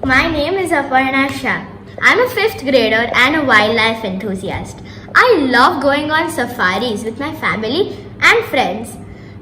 My name is Aparna Shah. I'm a 5th grader and a wildlife enthusiast. I love going on safaris with my family and friends.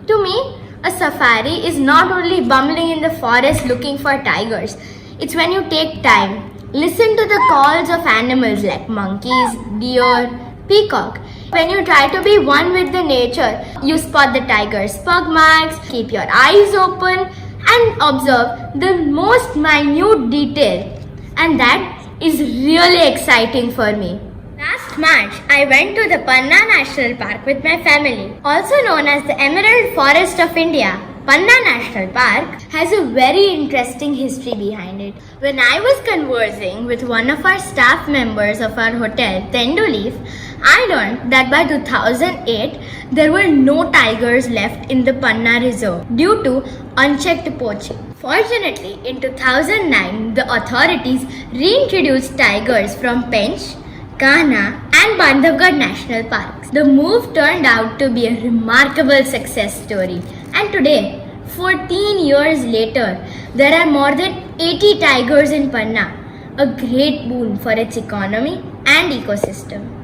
To me, a safari is not only bumbling in the forest looking for tigers. It's when you take time, listen to the calls of animals like monkeys, deer, peacock. When you try to be one with the nature, you spot the tiger's pug marks, keep your eyes open and observe the most minute detail. And that is really exciting for me. Last March, I went to the Panna National Park with my family. Also known as the Emerald Forest of India, Panna National Park has a very interesting history behind it. When I was conversing with one of our staff members of our hotel, Tenduleaf, I learned that by 2008, there were no tigers left in the Panna Reserve due to unchecked poaching. Fortunately, in 2009, the authorities reintroduced tigers from Pench, Kanha and Bandhavgarh National Parks. The move turned out to be a remarkable success story. And today, 14 years later, there are more than 80 tigers in Panna, a great boon for its economy and ecosystem.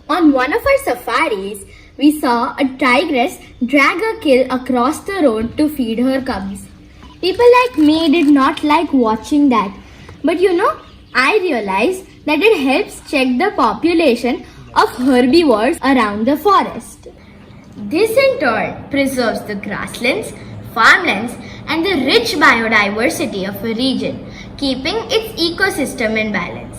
On one of our safaris, we saw a tigress drag a kill across the road to feed her cubs. People like me did not like watching that. But I realized that it helps check the population of herbivores around the forest. This in turn preserves the grasslands, farmlands and the rich biodiversity of a region, keeping its ecosystem in balance.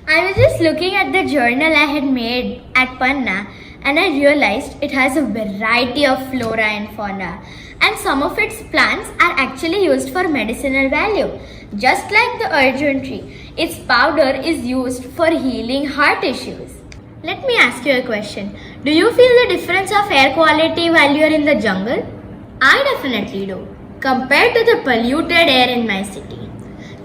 I was just looking at the journal I had made at Panna and I realized it has a variety of flora and fauna, and some of its plants are actually used for medicinal value. Just like the Arjun tree, its powder is used for healing heart issues. Let me ask you a question. Do you feel the difference of air quality while you are in the jungle? I definitely do, compared to the polluted air in my city.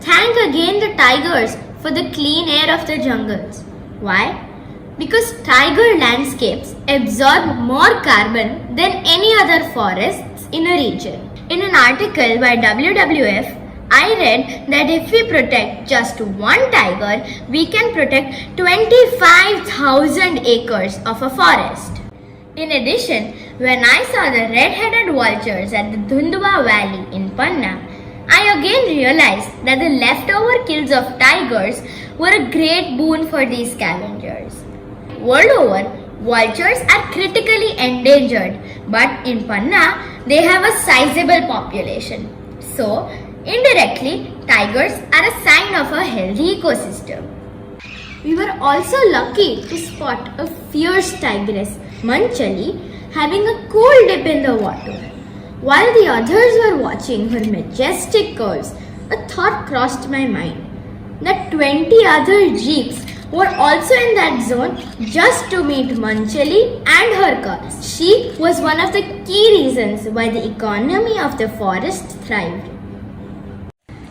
Thank again the tigers for the clean air of the jungles. Why? Because tiger landscapes absorb more carbon than any other forests in a region. In an article by WWF, I read that if we protect just one tiger, we can protect 25,000 acres of a forest. In addition, when I saw the red-headed vultures at the Dhundwa Valley in Panna, I again realized that the leftover kills of tigers were a great boon for these scavengers. World over, vultures are critically endangered, but in Panna, they have a sizable population. So, indirectly, tigers are a sign of a healthy ecosystem. We were also lucky to spot a fierce tigress, Manchali, having a cool dip in the water. While the others were watching her majestic curves, a thought crossed my mind that 20 other jeeps were also in that zone just to meet Manchali and her cubs. She was one of the key reasons why the economy of the forest thrived.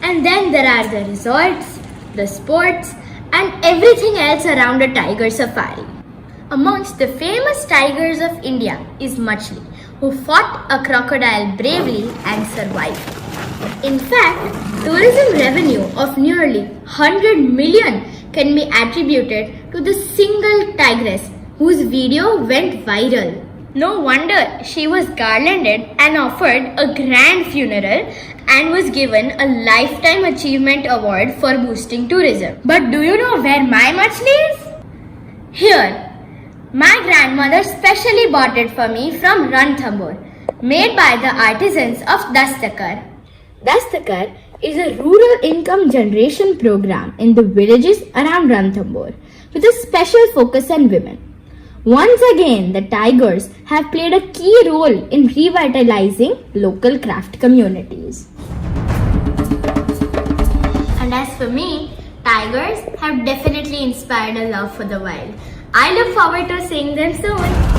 And then there are the resorts, the sports, and everything else around a tiger safari. Amongst the famous tigers of India is Machli, who fought a crocodile bravely and survived. In fact, tourism revenue of nearly 100 million can be attributed to the single tigress whose video went viral. No wonder she was garlanded and offered a grand funeral and was given a Lifetime Achievement Award for boosting tourism. But do you know where my Machli is? Here. My grandmother specially bought it for me from Ranthambore, made by the artisans of Dastakar. Dastakar is a rural income generation program in the villages around Ranthambore with a special focus on women. Once again, the tigers have played a key role in revitalizing local craft communities. And as for me, tigers have definitely inspired a love for the wild. I look forward to seeing them soon.